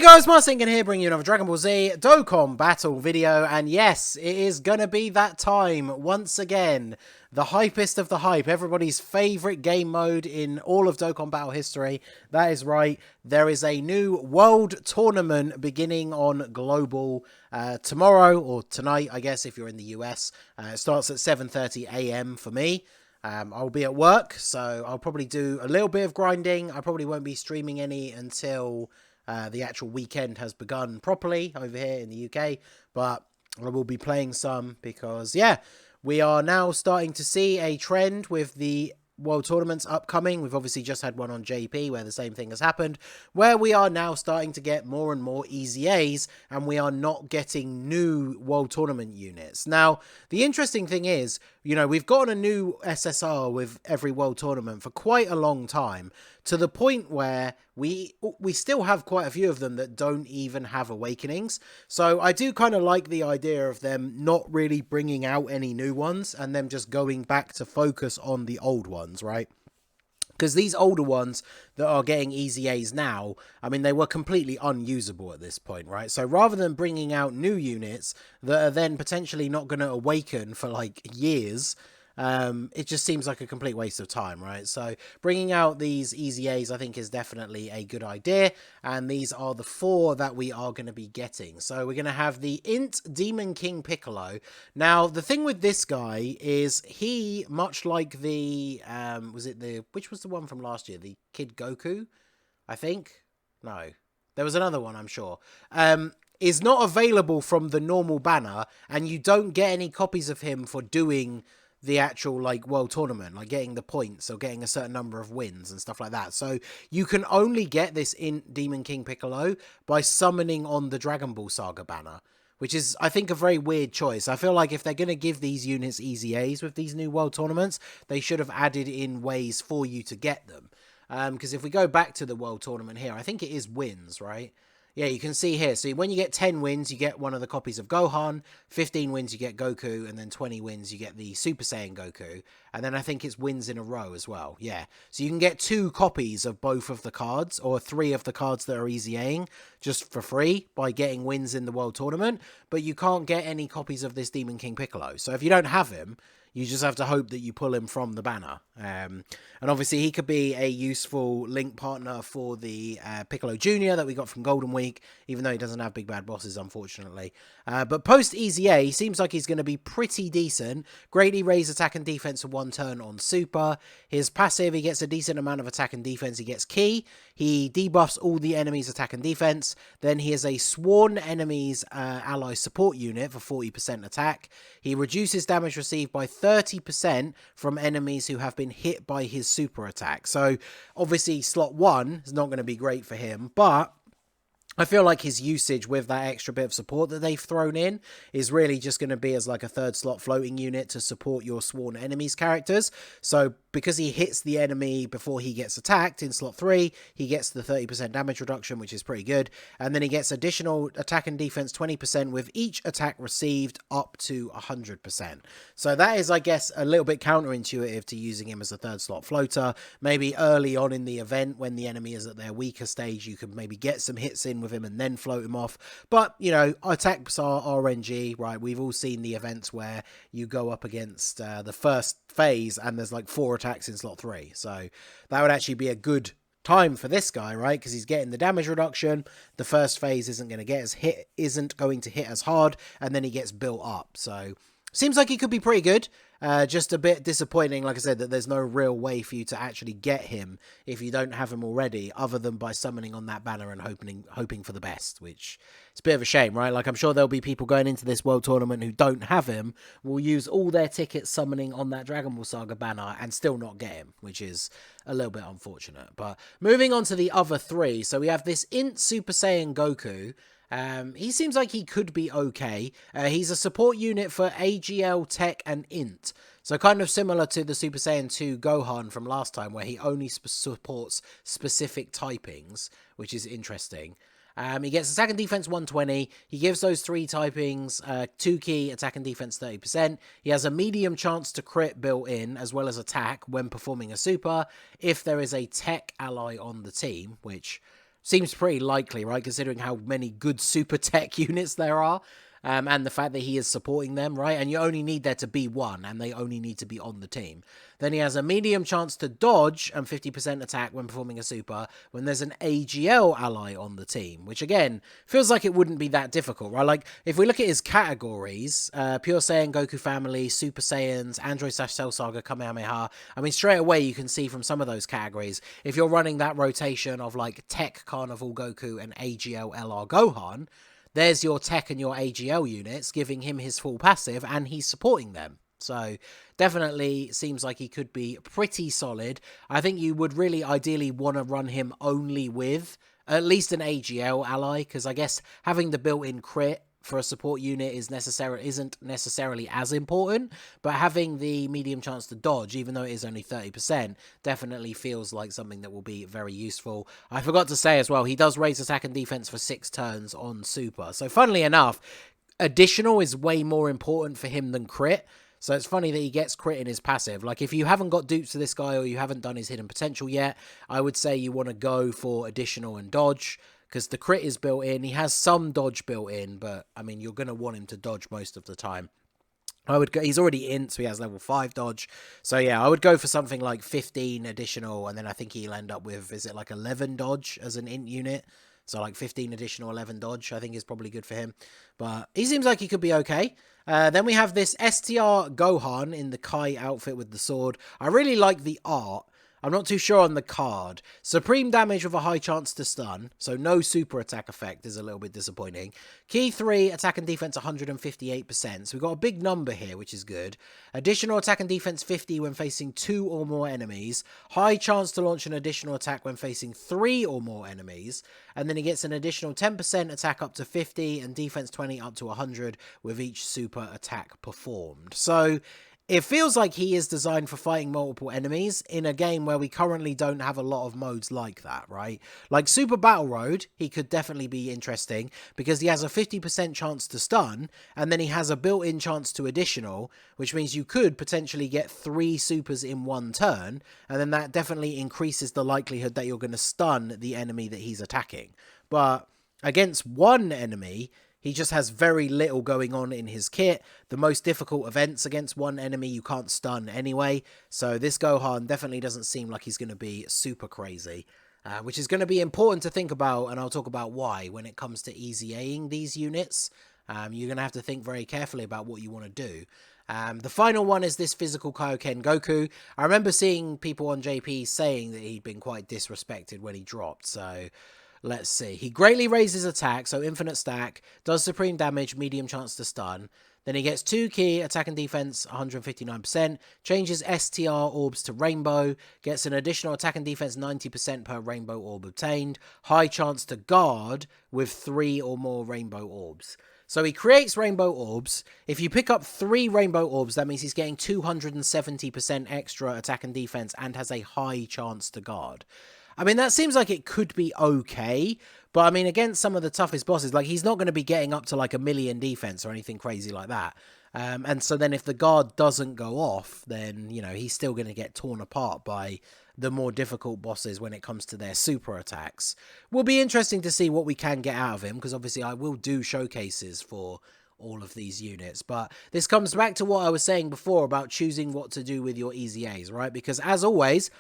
Hey guys, Marcinkin here, bringing you another Dragon Ball Z Dokkan battle video, and yes, it is gonna be that time once again. The hypest of the hype, everybody's favourite game mode in all of Dokkan battle history. That is right, there is a new world tournament beginning on Global tomorrow, or tonight, I guess, if you're in the US. It starts at 7:30 AM for me. I'll be at work, so I'll probably do a little bit of grinding. I probably won't be streaming any until the actual weekend has begun properly over here in the UK, but I will be playing some because, yeah, we are now starting to see a trend with the World Tournaments upcoming. We've obviously just had one on JP where the same thing has happened, where we are now starting to get more and more EZAs, and we are not getting new World Tournament units. Now, the interesting thing is, you know, we've gotten a new SSR with every World Tournament for quite a long time, to the point where we still have quite a few of them that don't even have awakenings. So I do kind of like the idea of them not really bringing out any new ones and them just going back to focus on the old ones, right? Because these older ones that are getting EZAs now, I mean, they were completely unusable at this point, right? So rather than bringing out new units that are then potentially not going to awaken for like years, it just seems like a complete waste of time, right? So bringing out these EZAs, I think, is definitely a good idea, and these are the 4 that we are going to be getting. So we're going to have the INT Demon King Piccolo. Now, the thing with this guy is he, much like the, which was the one from last year? The Kid Goku, I think? No. There was another one, I'm sure. Is not available from the normal banner, and you don't get any copies of him for doing the actual like world tournament, like getting the points or getting a certain number of wins and stuff like that. So you can only get this in Demon King Piccolo by summoning on the Dragon Ball Saga banner, which is, I think, a very weird choice. I feel like if they're going to give these units EZAs with these new world tournaments, they should have added in ways for you to get them. Because if we go back to the world tournament here, I think it is wins, right? Yeah, you can see here. So when you get 10 wins, you get one of the copies of Gohan. 15 wins, you get Goku. And then 20 wins, you get the Super Saiyan Goku. And then I think it's wins in a row as well. Yeah. So you can get 2 copies of both of the cards, or 3 of the cards that are EZAing, just for free by getting wins in the World Tournament. But you can't get any copies of this Demon King Piccolo. So if you don't have him, you just have to hope that you pull him from the banner. And obviously he could be a useful link partner for the Piccolo Jr. that we got from Golden Week, even though he doesn't have big bad bosses, unfortunately. But post EZA, he seems like he's going to be pretty decent. Greatly raise attack and defense for 1 turn on Super. His passive, he gets a decent amount of attack and defense. He gets Ki. He debuffs all the enemies' attack and defense. Then he is a sworn enemies ally support unit for 40% attack. He reduces damage received by 30% from enemies who have been hit by his super attack. So obviously slot 1 is not going to be great for him, but I feel like his usage with that extra bit of support that they've thrown in is really just going to be as like a 3rd slot floating unit to support your sworn enemies characters. So because he hits the enemy before he gets attacked in slot 3, he gets the 30% damage reduction, which is pretty good. And then he gets additional attack and defense 20% with each attack received up to 100%. So that is, I guess, a little bit counterintuitive to using him as a 3rd slot floater. Maybe early on in the event when the enemy is at their weaker stage, you could maybe get some hits in with him and then float him off. But, you know, attacks are RNG, right? We've all seen the events where you go up against the first phase and there's like 4 attacks in slot 3. So that would actually be a good time for this guy, right? Because he's getting the damage reduction. The first phase isn't going to hit as hard, and then he gets built up. So seems like he could be pretty good. Just a bit disappointing, like I said, that there's no real way for you to actually get him if you don't have him already, other than by summoning on that banner and hoping for the best, which is a bit of a shame, right? Like, I'm sure there'll be people going into this World Tournament who don't have him, will use all their tickets summoning on that Dragon Ball Saga banner and still not get him, which is a little bit unfortunate. But moving on to the other 3, so we have this INT Super Saiyan Goku. He seems like he could be okay. He's a support unit for AGL, Tech, and INT. So kind of similar to the Super Saiyan 2 Gohan from last time, where he only supports specific typings, which is interesting. He gets attack and defense 120. He gives those 3 typings 2 Ki, attack and defense 30%. He has a medium chance to crit built in, as well as attack when performing a super, if there is a tech ally on the team, which seems pretty likely, right? Considering how many good super tech units there are. And the fact that he is supporting them, right? And you only need there to be one, and they only need to be on the team. Then he has a medium chance to dodge and 50% attack when performing a super when there's an AGL ally on the team, which again, feels like it wouldn't be that difficult, right? Like, if we look at his categories, Pure Saiyan, Goku Family, Super Saiyans, Android/Cell Saga, Kamehameha, I mean, straight away you can see from some of those categories, if you're running that rotation of like Tech Carnival Goku and AGL LR Gohan, there's your Tech and your AGL units giving him his full passive, and he's supporting them. So definitely seems like he could be pretty solid. I think you would really ideally want to run him only with at least an AGL ally, because I guess having the built-in crit for a support unit isn't necessarily as important, but having the medium chance to dodge, even though it is only 30%, definitely feels like something that will be very useful. I forgot to say as well, he does raise attack and defense for 6 turns on super. So funnily enough, additional is way more important for him than crit. So it's funny that he gets crit in his passive. Like, if you haven't got dupes to this guy or you haven't done his hidden potential yet, I would say you want to go for additional and dodge, because the crit is built in. He has some dodge built in, but, I mean, you're going to want him to dodge most of the time. I would go, he's already INT, so he has level 5 dodge. So, yeah, I would go for something like 15 additional, and then I think he'll end up with, is it like 11 dodge as an INT unit? So, like 15 additional, 11 dodge, I think is probably good for him. But he seems like he could be okay. Then we have this STR Gohan in the Kai outfit with the sword. I really like the art. I'm not too sure on the card. Supreme damage with a high chance to stun, so no super attack effect is a little bit disappointing. Key 3, attack and defense 158%, so we've got a big number here, which is good. Additional attack and defense 50 when facing 2 or more enemies. High chance to launch an additional attack when facing 3 or more enemies. And then he gets an additional 10% attack up to 50 and defense 20 up to 100 with each super attack performed. So it feels like he is designed for fighting multiple enemies in a game where we currently don't have a lot of modes like that, right? Like Super Battle Road, he could definitely be interesting because he has a 50% chance to stun, and then he has a built-in chance to additional, which means you could potentially get 3 supers in one turn, and then that definitely increases the likelihood that you're going to stun the enemy that he's attacking. But against one enemy, he just has very little going on in his kit. The most difficult events against one enemy you can't stun anyway. So this Gohan definitely doesn't seem like he's going to be super crazy. Which is going to be important to think about, and I'll talk about why when it comes to EZAing these units. You're going to have to think very carefully about what you want to do. The final one is this physical Kaioken Goku. I remember seeing people on JP saying that he'd been quite disrespected when he dropped, so let's see. He greatly raises attack, so infinite stack, does supreme damage, medium chance to stun. Then he gets 2 key, attack and defense 159%, changes STR orbs to rainbow, gets an additional attack and defense 90% per rainbow orb obtained, high chance to guard with 3 or more rainbow orbs. So he creates rainbow orbs. If you pick up 3 rainbow orbs, that means he's getting 270% extra attack and defense and has a high chance to guard. I mean, that seems like it could be okay, but I mean, against some of the toughest bosses, like, he's not going to be getting up to like 1,000,000 defense or anything crazy like that. And so then if the guard doesn't go off, then, you know, he's still going to get torn apart by the more difficult bosses when it comes to their super attacks. Will be interesting to see what we can get out of him, because obviously I will do showcases for all of these units. But this comes back to what I was saying before about choosing what to do with your EZAs, right? Because as always,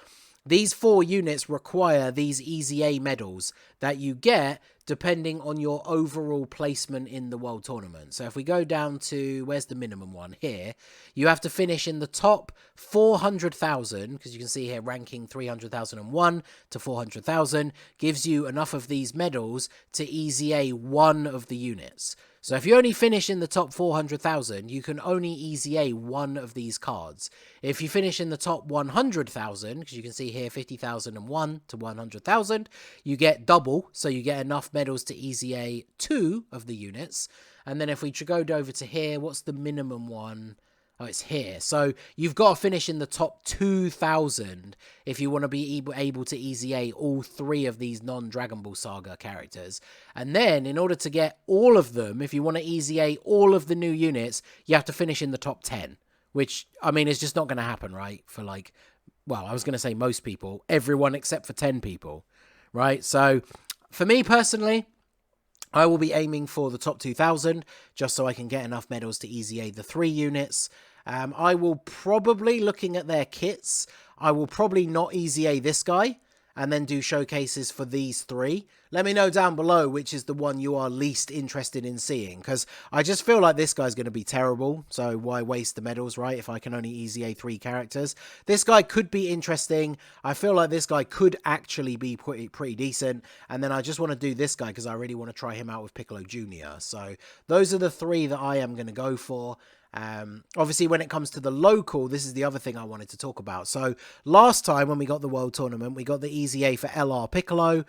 these 4 units require these EZA medals that you get depending on your overall placement in the World Tournament. So if we go down to, where's the minimum one? Here. You have to finish in the top 400,000, because you can see here ranking 300,001 to 400,000 gives you enough of these medals to EZA one of the units. So if you only finish in the top 400,000, you can only EZA one of these cards. If you finish in the top 100,000, because you can see here 50,001 to 100,000, you get double, so you get enough medals to EZA 2 of the units. And then if we go over to here, what's the minimum one? Oh, it's here. So you've got to finish in the top 2,000 if you want to be able to EZA all 3 of these non-Dragon Ball Saga characters. And then, in order to get all of them, if you want to EZA all of the new units, you have to finish in the top 10. Which, I mean, is just not going to happen, right? For like, well, I was going to say most people. Everyone except for 10 people, right? So For me personally, I will be aiming for the top 2,000, just so I can get enough medals to EZA the 3 units. I will probably, looking at their kits, I will probably not EZA this guy, and then do showcases for these 3. Let me know down below which is the one you are least interested in seeing, because I just feel like this guy's going to be terrible, so why waste the medals, right, if I can only EZA 3 characters. This guy could be interesting. I feel like this guy could actually be pretty decent, and then I just want to do this guy because I really want to try him out with Piccolo Jr. So those are the 3 that I am going to go for. Obviously, when it comes to the local, this is the other thing I wanted to talk about. So last time when we got the World Tournament, we got the EZA for LR Piccolo.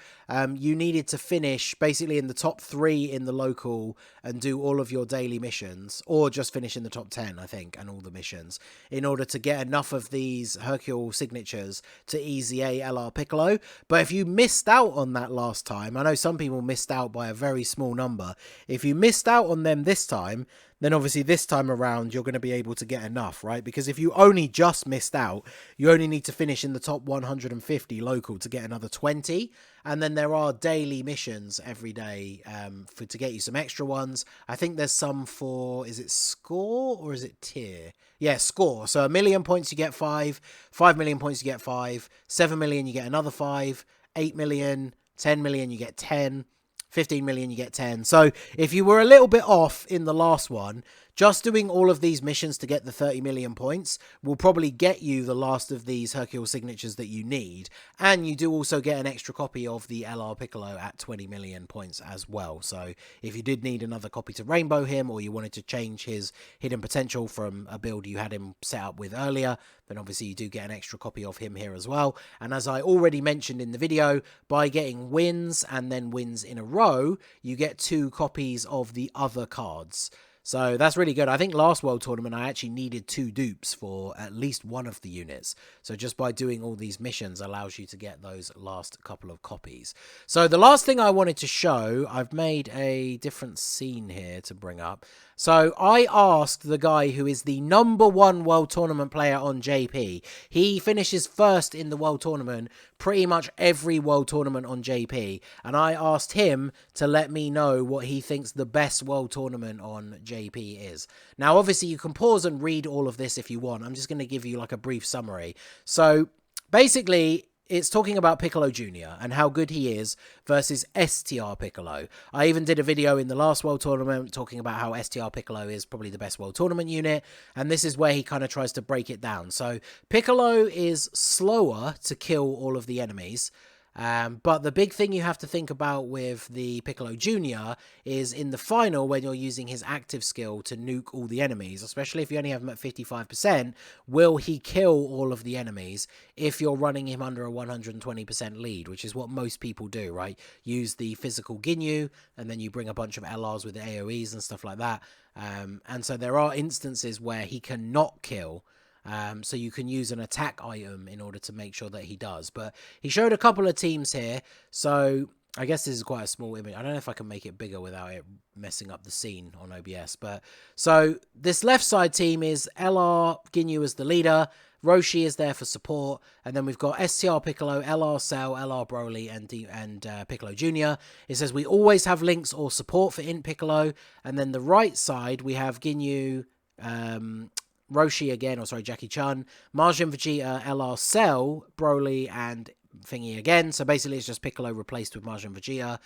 You needed to finish basically in the top 3 in the local and do all of your daily missions, or just finish in the top 10, I think, and all the missions, in order to get enough of these Hercule signatures to EZA LR Piccolo. But if you missed out on that last time, I know some people missed out by a very small number. If you missed out on them this time, then obviously this time around you're going to be able to get enough, right? Because if you only just missed out, you only need to finish in the top 150 local to get another 20. And then there are daily missions every day to get you some extra ones. I think there's some for, is it score or is it tier? Yeah, score. So 1 million points you get 5, 5 million points you get 5, 7 million you get another 5, 8 million, 10 million you get 10. 15 million you get 10. So if you were a little bit off in the last one, just doing all of these missions to get the 30 million points will probably get you the last of these Hercule signatures that you need. And you do also get an extra copy of the LR Piccolo at 20 million points as well. So if you did need another copy to rainbow him, or you wanted to change his hidden potential from a build you had him set up with earlier, then obviously you do get an extra copy of him here as well. And as I already mentioned in the video, by getting wins and then wins in a row, you get 2 copies of the other cards. So that's really good. I think last World Tournament I actually needed 2 dupes for at least one of the units. So just by doing all these missions allows you to get those last couple of copies. So the last thing I wanted to show, I've made a different scene here to bring up. So I asked the guy who is the #1 World Tournament player on JP. He finishes first in the World Tournament pretty much every World Tournament on JP. And I asked him to let me know what he thinks the best World Tournament on JP is. Now, obviously, you can pause and read all of this if you want. I'm just going to give you like a brief summary. So basically, it's talking about Piccolo Jr. and how good he is versus STR Piccolo. I even did a video in the last World Tournament talking about how STR Piccolo is probably the best World Tournament unit, and this is where he kind of tries to break it down. So Piccolo is slower to kill all of the enemies, but the big thing you have to think about with the Piccolo Jr. is in the final, when you're using his active skill to nuke all the enemies, especially if you only have him at 55%, will he kill all of the enemies if you're running him under a 120% lead, which is what most people do, right? Use the physical Ginyu, and then you bring a bunch of LRs with AoEs and stuff like that. And so there are instances where he cannot kill. So you can use an attack item in order to make sure that he does. But he showed a couple of teams here. So I guess this is quite a small image. I don't know if I can make it bigger without it messing up the scene on OBS. But so this left side team is LR Ginyu as the leader. Roshi is there for support. And then we've got STR Piccolo, LR Cell, LR Broly, and Piccolo Jr. It says we always have links or support for INT Piccolo. And then the right side, we have Ginyu, Roshi again, or sorry, Jackie Chun, Majin Vegeta, LR Cell, Broly, and thingy again. So basically it's just Piccolo replaced with Majin Vegeta.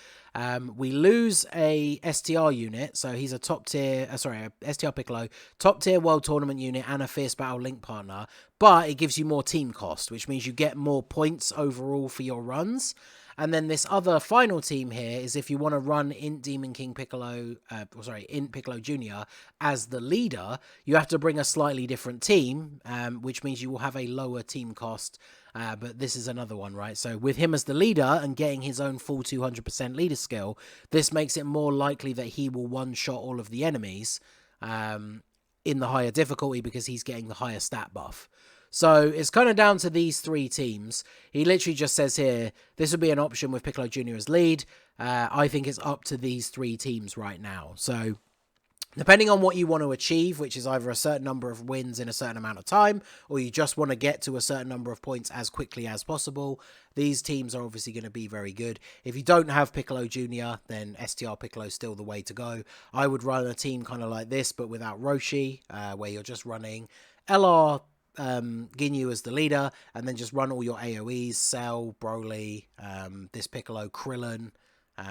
We lose a STR unit, so he's a top tier, a STR Piccolo, top tier World Tournament unit and a Fierce Battle Link partner, but it gives you more team cost, which means you get more points overall for your runs. And then this other final team here is if you want to run INT Demon King Piccolo, INT Piccolo Jr. as the leader, you have to bring a slightly different team, which means you will have a lower team cost. But this is another one, right? So with him as the leader and getting his own full 200% leader skill, this makes it more likely that he will one-shot all of the enemies in the higher difficulty because he's getting the higher stat buff. So it's kind of down to these 3 teams. He literally just says here, this would be an option with Piccolo Jr. as lead. I think it's up to these 3 teams right now. So Depending on what you want to achieve, which is either a certain number of wins in a certain amount of time, or you just want to get to a certain number of points as quickly as possible, these teams are obviously going to be very good. If you don't have Piccolo Jr., then STR Piccolo is still the way to go. I would run a team kind of like this, but without Roshi, where you're just running LR Ginyu as the leader, and then just run all your AoEs, Cell, Broly, this Piccolo, Krillin,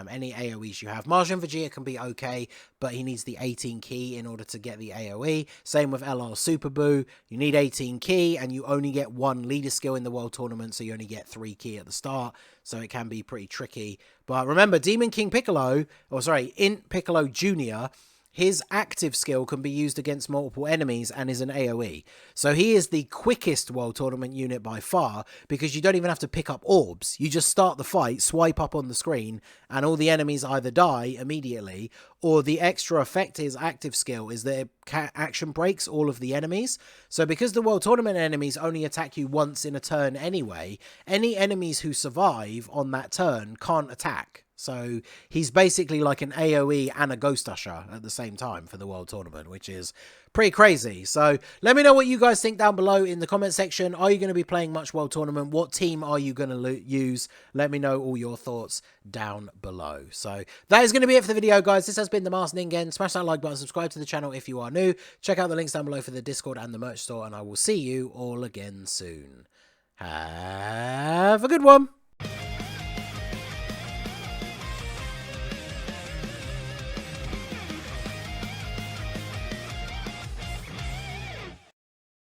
any AoEs you have. Majin Vegeta can be okay, but he needs the 18 key in order to get the AoE. Same with LR Super Buu. You need 18 key, and you only get one leader skill in the World Tournament, so you only get 3 key at the start, so it can be pretty tricky. But remember, Demon King Piccolo, or sorry, INT Piccolo Jr., his active skill can be used against multiple enemies and is an AoE. So he is the quickest World Tournament unit by far, because you don't even have to pick up orbs. You just start the fight, swipe up on the screen, and all the enemies either die immediately, or the extra effect his active skill is that it action breaks all of the enemies. So because the World Tournament enemies only attack you once in a turn anyway, any enemies who survive on that turn can't attack. So he's basically like an AoE and a Ghost Usher at the same time for the World Tournament, which is pretty crazy. So let me know what you guys think down below in the comment section. Are you going to be playing much World Tournament? What team are you going to use? Let me know all your thoughts down below. So that is going to be it for the video, guys. This has been the Masked Ningen. Smash that like button, subscribe to the channel if you are new. Check out the links down below for the Discord and the merch store, and I will see you all again soon. Have a good one.